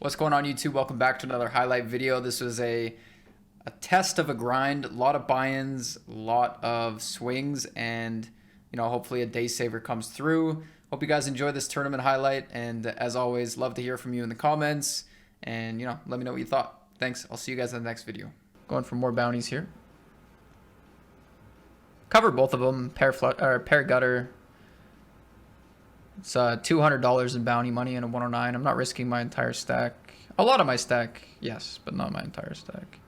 What's going on, YouTube? Welcome back to another highlight video. This was a test of a grind, a lot of buy-ins, a lot of swings, and hopefully a day saver comes through. Hope you guys enjoy this tournament highlight, and as always, love to hear from you in the comments, and let me know what you thought. Thanks. I'll see you guys in the next video. Going for more bounties here. Covered both of them. Pair gutter. It's $200 in bounty money and a 109. I'm not risking my entire stack. A lot of my stack, yes, but not my entire stack.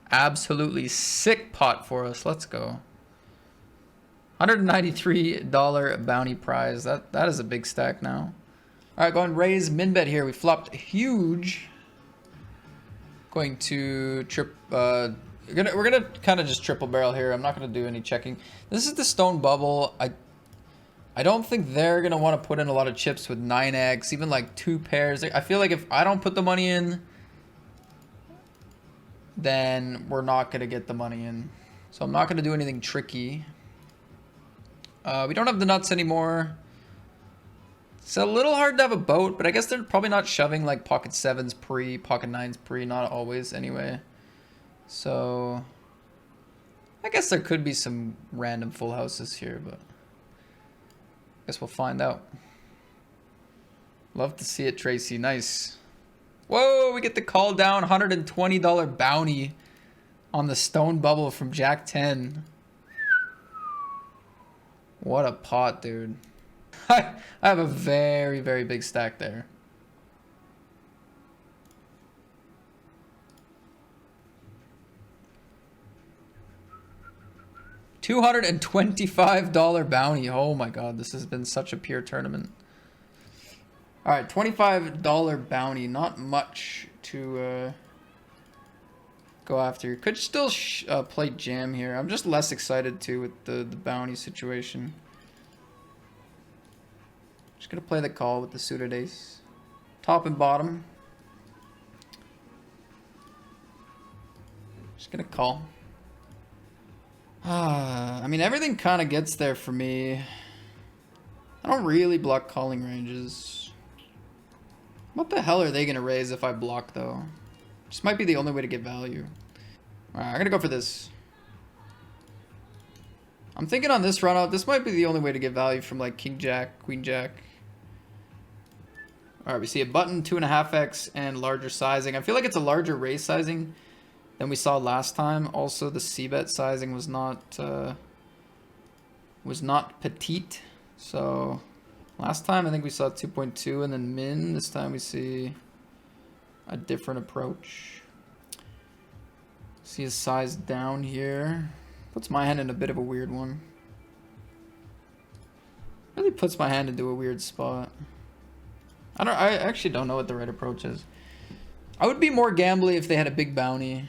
Absolutely sick pot for us. Let's go. $193 bounty prize. That is a big stack now. All right, going raise min bet here. We flopped huge. Going to we're gonna kind of just triple barrel here. I'm not gonna do any checking. This is the stone bubble. I don't think they're gonna want to put in a lot of chips with 9x, even like 2 pairs. I feel like if I don't put the money in, then we're not gonna get the money in. So I'm not gonna do anything tricky. We don't have the nuts anymore. It's a little hard to have a boat, but I guess they're probably not shoving like pocket 7s pre, pocket 9s pre, not always anyway. So I guess there could be some random full houses here, but I guess we'll find out. Love to see it, Tracy. Nice. Whoa, we get the call down $120 bounty on the stone bubble from Jack 10. What a pot, dude. I have a very, very big stack there. $225 bounty. Oh my god, this has been such a pure tournament. All right, $25 bounty. Not much to go after. Could still play jam here. I'm just less excited too with the bounty situation. Just gonna play the call with the suited ace. Top and bottom. Just gonna call. I mean, everything kind of gets there for me. I don't really block calling ranges. What the hell are they gonna raise if I block though? This might be the only way to get value. Alright, I'm gonna go for this. I'm thinking on this run out, this might be the only way to get value from like King Jack, Queen Jack. Alright, we see a button, 2.5x, and larger sizing. I feel like it's a larger raise sizing than we saw last time. Also, the c-bet sizing was not petite. So last time I think we saw 2.2 and then min. This time we see a different approach. See his size down here. Puts my hand in a bit of a weird one. Really puts my hand into a weird spot. I actually don't know what the right approach is. I would be more gambly if they had a big bounty.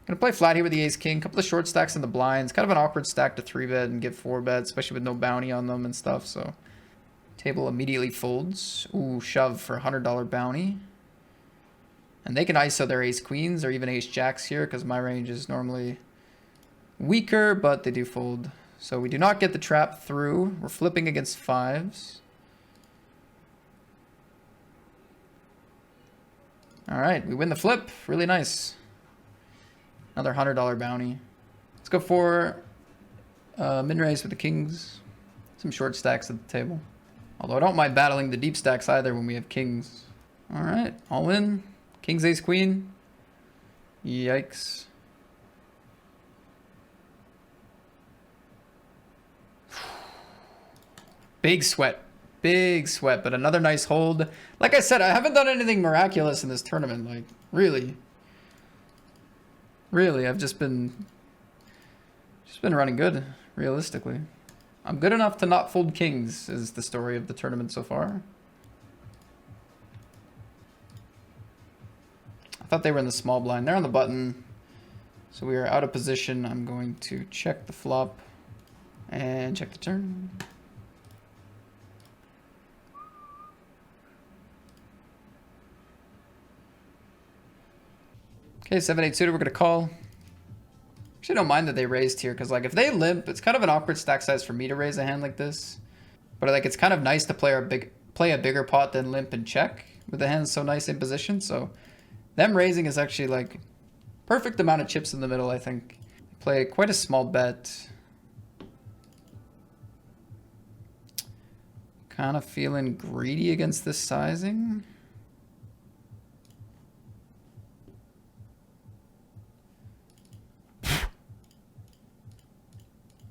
Gonna play flat here with the ace king. Couple of short stacks in the blinds. Kind of an awkward stack to 3-bet and get 4-bet, especially with no bounty on them and stuff. So table immediately folds. Ooh, shove for $100 bounty. And they can ISO their ace queens or even ace jacks here because my range is normally weaker, but they do fold. So we do not get the trap through. We're flipping against 5s. All right, we win the flip. Really nice. Another $100 bounty. Let's go for min raise with the kings. Some short stacks at the table. Although I don't mind battling the deep stacks either when we have kings. All right, all in. Kings, ace, queen. Yikes. Big sweat. Big sweat, but another nice hold. Like I said, I haven't done anything miraculous in this tournament. Like, really. Really, I've just been running good, realistically. I'm good enough to not fold kings, is the story of the tournament so far. I thought they were in the small blind. They're on the button. So we are out of position. I'm going to check the flop and check the turn. Okay, 7-8 suited, we're gonna call. Actually, I don't mind that they raised here, because like if they limp, it's kind of an awkward stack size for me to raise a hand like this. But like it's kind of nice to play a bigger pot than limp and check with the hands so nice in position. So them raising is actually like perfect amount of chips in the middle, I think. Play quite a small bet. Kind of feeling greedy against this sizing.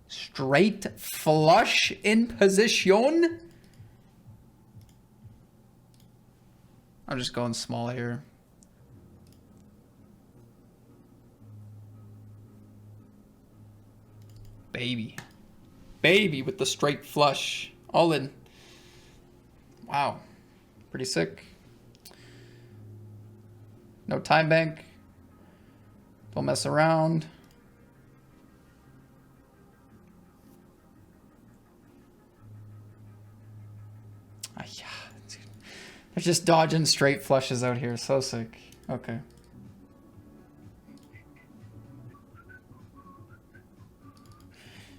Straight flush in position. I'm just going small here. Baby with the straight flush. All in. Wow. Pretty sick. No time bank. Don't mess around. Yeah, dude. They're just dodging straight flushes out here. So sick. Okay.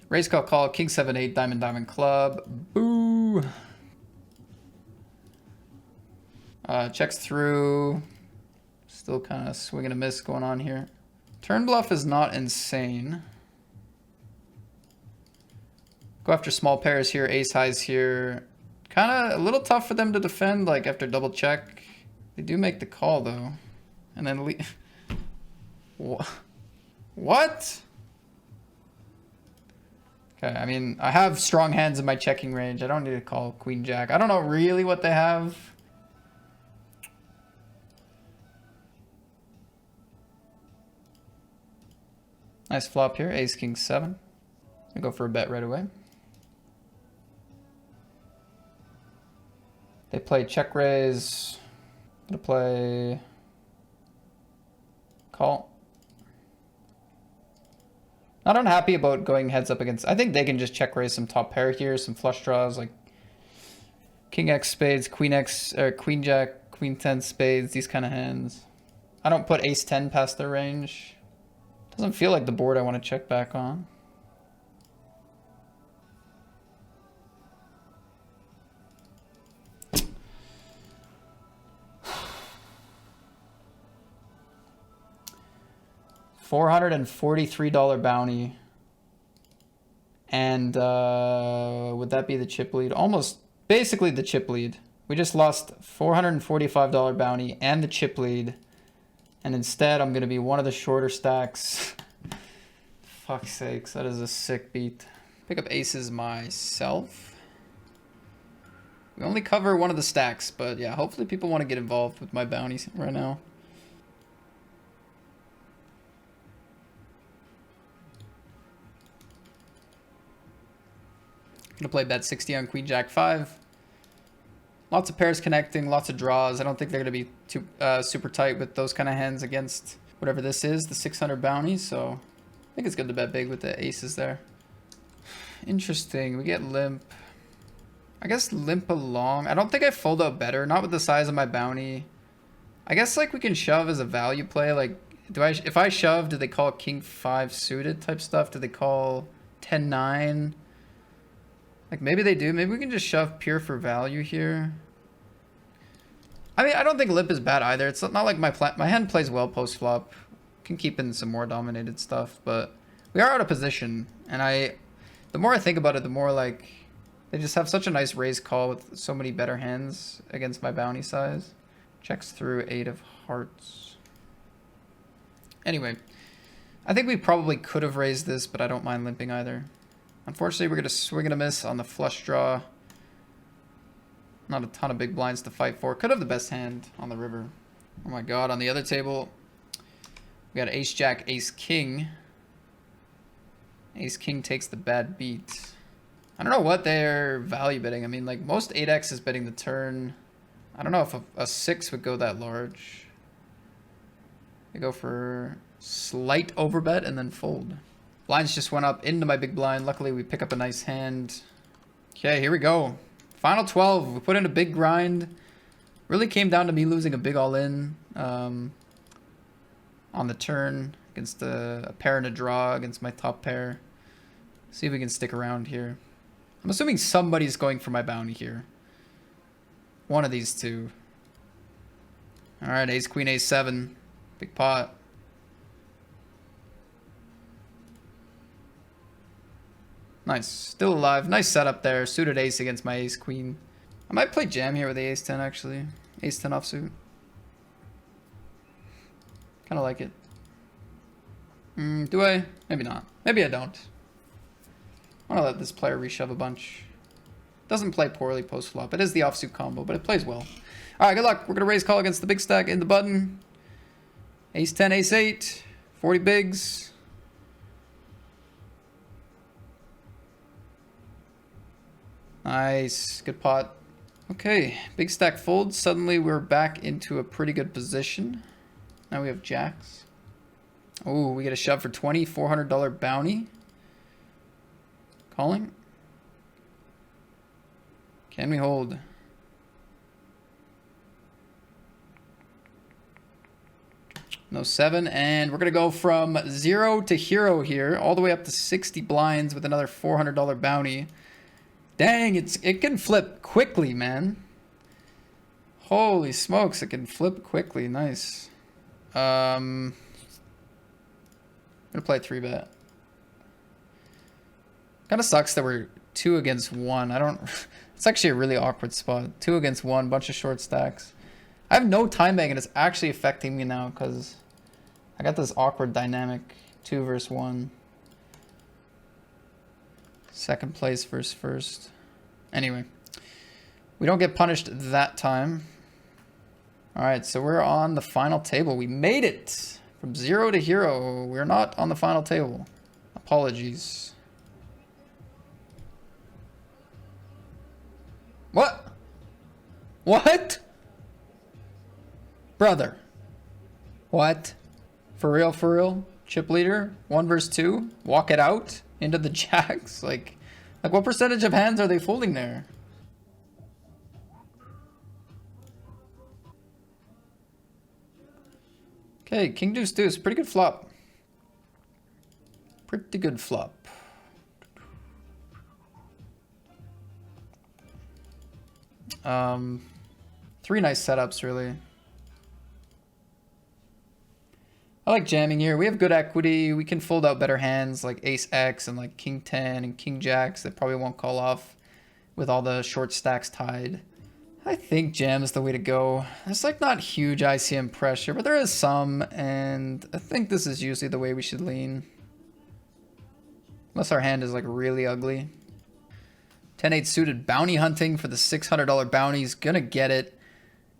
Raise call, king 7-8, diamond club. Boo. Checks through. Still kind of swing and a miss going on here. Turn bluff is not insane. Go after small pairs here, ace highs here. Kind of a little tough for them to defend, like after double check. They do make the call though. And then what? Okay, I mean, I have strong hands in my checking range. I don't need to call queen jack. I don't know really what they have. Nice flop here, ace king 7. I go for a bet right away. They play check raise. I'm gonna play call. Not unhappy about going heads up against. I think they can just check raise some top pair here, some flush draws like king x spades, queen x or queen jack, queen 10 spades, these kind of hands. I don't put ace 10 past their range. Doesn't feel like the board I want to check back on. $443 bounty. And would that be the chip lead? Almost basically the chip lead. We just lost $445 bounty and the chip lead. And instead I'm gonna be one of the shorter stacks. Fuck's sakes, that is a sick beat. Pick up aces myself. We only cover one of the stacks, but yeah, hopefully people want to get involved with my bounties right now. Gonna play bet 60 on queen jack 5. Lots of pairs connecting, lots of draws. I don't think they're gonna be too super tight with those kind of hands against whatever this is, the 600 bounty. So I think it's good to bet big with the aces there. Interesting. We get limp. I guess limp along. I don't think I fold out better. Not with the size of my bounty. I guess like we can shove as a value play. Like, if I shove, do they call king 5 suited type stuff? Do they call 10-9? Like maybe they do. Maybe we can just shove pure for value here. I mean, I don't think limp is bad either. It's not like my hand plays well post flop. Can keep in some more dominated stuff, but we are out of position. And the more I think about it, the more like they just have such a nice raise call with so many better hands against my bounty size. Checks through 8 of hearts. Anyway, I think we probably could have raised this, but I don't mind limping either. Unfortunately, we're gonna swing and a miss on the flush draw. Not a ton of big blinds to fight for. Could have the best hand on the river. Oh my god, on the other table, we got ace jack, ace king. Ace king takes the bad beat. I don't know what they're value betting. I mean, like most 8x is betting the turn. I don't know if a 6 would go that large. They go for slight overbet and then fold. Blinds just went up into my big blind. Luckily, we pick up a nice hand. Okay, here we go. Final 12. We put in a big grind. Really came down to me losing a big all-in on the turn against a pair and a draw against my top pair. See if we can stick around here. I'm assuming somebody's going for my bounty here. One of these two. Alright, ace, queen, ace, 7. Big pot. Nice. Still alive. Nice setup there. Suited ace against my ace, queen. I might play jam here with the ace 10, actually. Ace 10 offsuit. Kind of like it. Do I? Maybe not. Maybe I don't. I want to let this player reshove a bunch. Doesn't play poorly post-flop. It is the offsuit combo, but it plays well. Alright, good luck. We're going to raise call against the big stack in the button. Ace 10, ace 8. 40 bigs. Nice. Good pot. Okay, big stack folds. Suddenly we're back into a pretty good position. Now we have jacks. Oh, we get a shove for $20, $400 bounty. Calling. Can we hold? No 7, and we're gonna go from 0 to hero here, all the way up to 60 blinds with another $400 bounty. Dang, it can flip quickly, man. Holy smokes, it can flip quickly. Nice. I'm gonna play 3-bet. Kind of sucks that we're 2 against 1. I don't. It's actually a really awkward spot. 2 against 1, bunch of short stacks. I have no time bank, and it's actually affecting me now because I got this awkward dynamic. 2 versus 1. Second place versus first. Anyway, we don't get punished that time. All right, so we're on the final table. We made it from 0 to hero. We're not on the final table. Apologies. What? What? Brother. What? For real, for real? Chip leader? 1 versus 2? Walk it out into the jacks? Like what percentage of hands are they folding there? Okay, king deuce deuce. Pretty good flop. Pretty good flop. Three nice setups, really. I like jamming here. We have good equity. We can fold out better hands like ace X and like king 10 and king jacks that probably won't call off with all the short stacks tied. I think jam is the way to go. There's like not huge ICM pressure, but there is some, and I think this is usually the way we should lean. Unless our hand is like really ugly. 10-8 suited bounty hunting for the $600 bounty. He's gonna get it.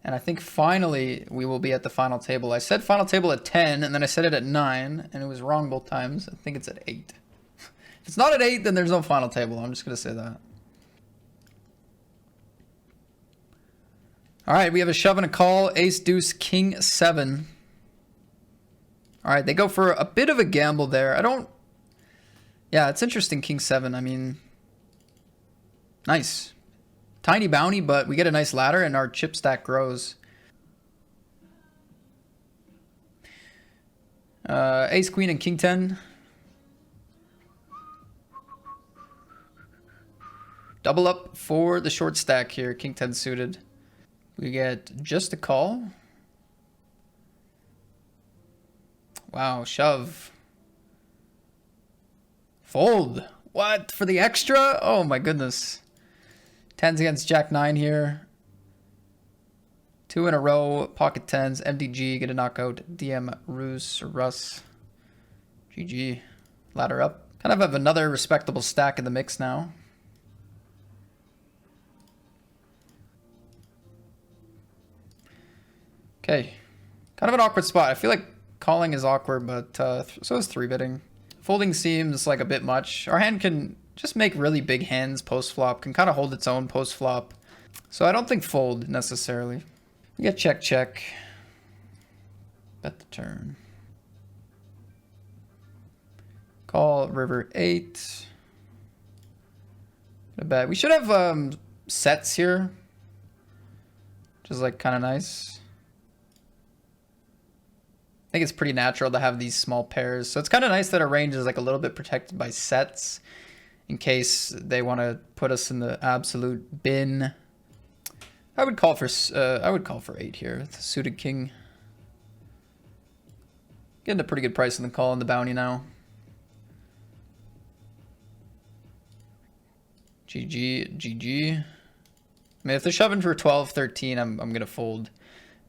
And I think finally we will be at the final table. I said final table at 10, and then I said it at 9, and it was wrong both times. I think it's at 8. If it's not at 8, then there's no final table. I'm just going to say that. All right, we have a shove and a call. Ace, deuce, king, 7. All right, they go for a bit of a gamble there. Yeah, it's interesting, king 7. I mean, nice. Tiny bounty, but we get a nice ladder and our chip stack grows. Ace, queen, and king 10. Double up for the short stack here, king 10 suited. We get just a call. Wow, shove. Fold. What? For the extra? Oh my goodness. 10s against jack 9 here. 2 in a row. Pocket 10s. MDG. Get a knockout. DM Ruse or Russ. GG. Ladder up. Kind of have another respectable stack in the mix now. Okay. Kind of an awkward spot. I feel like calling is awkward, but so is 3-betting. Folding seems like a bit much. Our hand can just make really big hands post-flop, can kind of hold its own post-flop. So I don't think fold necessarily. We get check, check. Bet the turn. Call river 8. I bet we should have sets here, which is like kind of nice. I think it's pretty natural to have these small pairs. So it's kind of nice that our range is like a little bit protected by sets. in case they want to put us in the absolute bin. I would call for 8 here with suited king. Getting a pretty good price on the call and the bounty now. GG. I mean, if they're shoving for 12, 13, I'm gonna fold.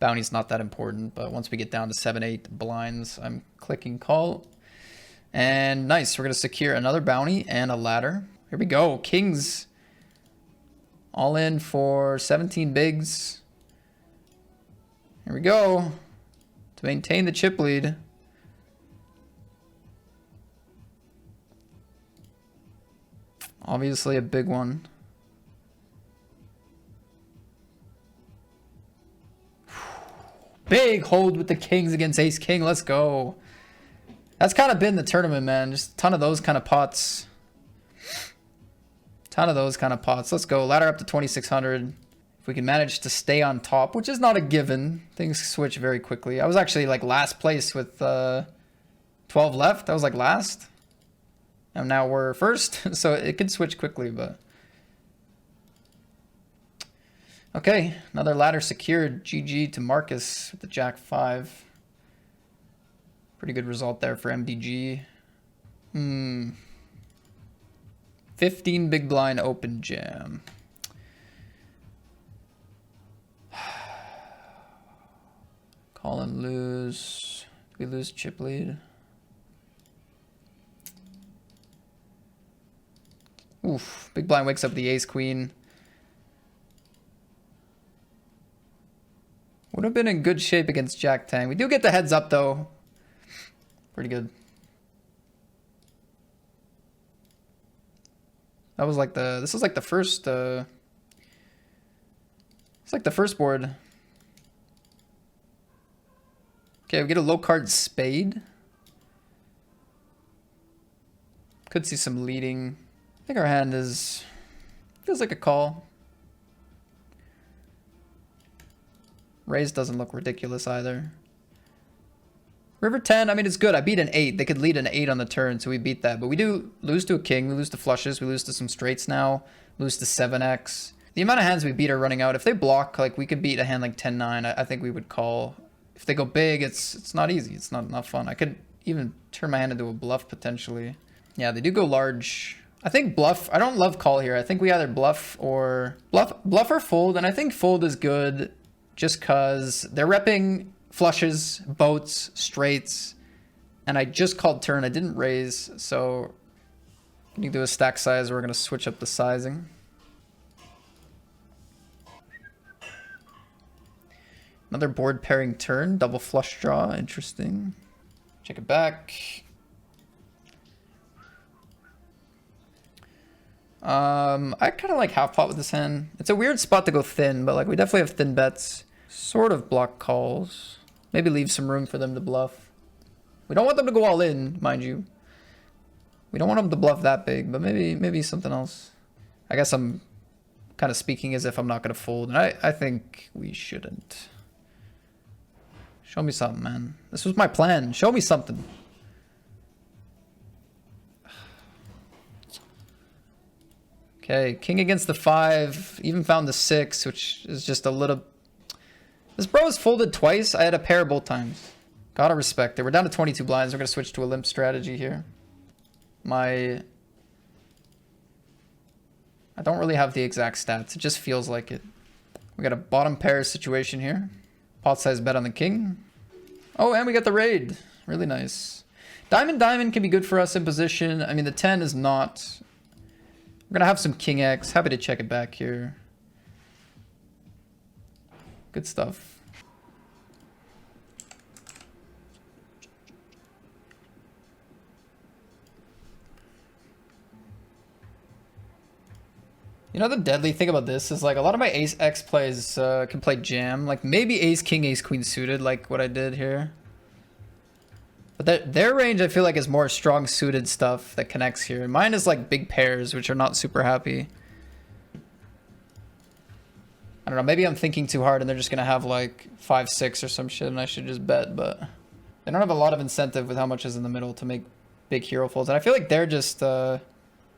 Bounty's not that important, but once we get down to 7, 8 blinds, I'm clicking call. And nice, we're gonna secure another bounty and a ladder. Here we go, kings. All in for 17 bigs. Here we go. To maintain the chip lead. Obviously a big one. Big hold with the kings against ace king. Let's go. That's kind of been the tournament, man. Just a ton of those kind of pots. Let's go. Ladder up to 2,600. If we can manage to stay on top, which is not a given. Things switch very quickly. I was actually like last place with 12 left. I was like last. And now we're first. So it could switch quickly, but... Okay, another ladder secured. GG to Marcus with the Jack 5. Pretty good result there for MDG. 15 big blind open jam. Call and lose. Do we lose chip lead? Oof, big blind wakes up the ace queen. Would have been in good shape against Jack 10. We do get the heads up though. Pretty good. That was like the, this is like the first, it's like the first board. Okay, we get a low card spade. Could see some leading. I think our hand is, feels like a call. Raise doesn't look ridiculous either. River 10, I mean, it's good. I beat an 8. They could lead an 8 on the turn, so we beat that. But we do lose to a king. We lose to flushes. We lose to some straights now. Lose to 7x. The amount of hands we beat are running out. If they block, like, we could beat a hand like 10-9. I think we would call. If they go big, it's not easy. It's not fun. I could even turn my hand into a bluff, potentially. Yeah, they do go large. I think bluff. I don't love call here. I think we either bluff or fold. And I think fold is good just because they're repping flushes, boats, straights, and I just called turn. I didn't raise, so we can do a stack size. We're gonna switch up the sizing. Another board pairing turn, double flush draw. Interesting. Check it back. I kind of like half pot with this hand. It's a weird spot to go thin, but like we definitely have thin bets. Sort of block calls. Maybe leave some room for them to bluff. We don't want them to go all in, mind you. We don't want them to bluff that big, but maybe something else. I guess I'm kind of speaking as if I'm not going to fold, and I think we shouldn't. Show me something, man. This was my plan. Show me something. Okay, king against the 5. Even found the 6, which is just a little... This bro has folded twice. I had a pair both times. Gotta respect it. We're down to 22 blinds. We're gonna switch to a limp strategy here. I don't really have the exact stats. It just feels like it. We got a bottom pair situation here. Pot size bet on the king. Oh, and we got the raid. Really nice. Diamond can be good for us in position. I mean, the 10 is not. We're gonna have some king X. Happy to check it back here. Good stuff. You know, the deadly thing about this is like a lot of my ace X plays can play jam. Like maybe ace king, ace queen suited, like what I did here. But their range I feel like is more strong suited stuff that connects here. Mine is like big pairs, which are not super happy. I don't know, maybe I'm thinking too hard and they're just gonna have like 5-6 or some shit and I should just bet, but they don't have a lot of incentive with how much is in the middle to make big hero folds. And I feel like they're just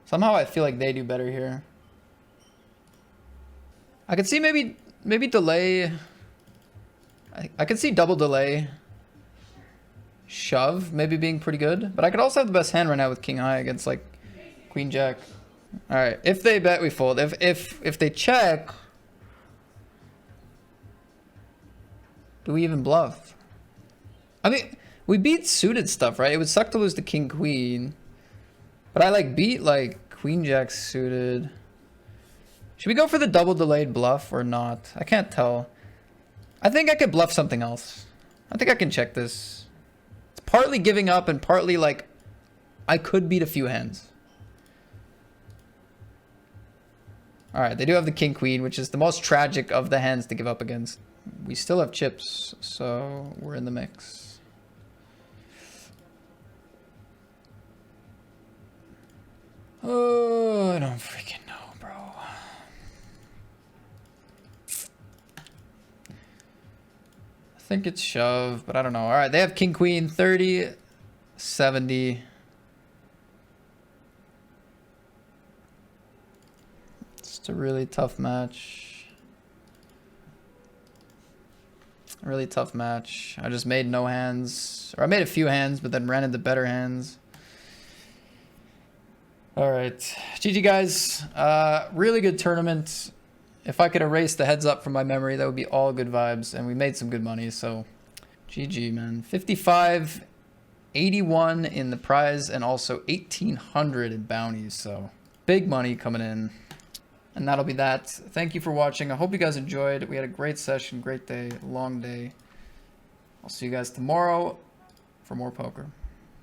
Somehow I feel like they do better here. I could see maybe delay. I could see double delay. Shove maybe being pretty good. But I could also have the best hand right now with king high against like queen jack. Alright, if they bet, we fold. If they check, do we even bluff? I mean, we beat suited stuff, right? It would suck to lose the king queen. But I like beat like queen jack suited. Should we go for the double delayed bluff or not? I can't tell. I think I could bluff something else. I think I can check this. It's partly giving up and partly like I could beat a few hands. Alright, they do have the king queen, which is the most tragic of the hands to give up against. We still have chips, so we're in the mix. Oh, I don't freaking know, bro. I think it's shove, but I don't know. All right, they have king queen 30, 70. It's a really tough match. Really tough match. I just made no hands, or I made a few hands, but then ran into better hands. All right, GG guys. Really good tournament. If I could erase the heads up from my memory, that would be all good vibes, and we made some good money. So, GG, man. 55, 81 in the prize, and also 1,800 in bounties. So, big money coming in. And that'll be that. Thank you for watching. I hope you guys enjoyed. We had a great session, great day, long day. I'll see you guys tomorrow for more poker.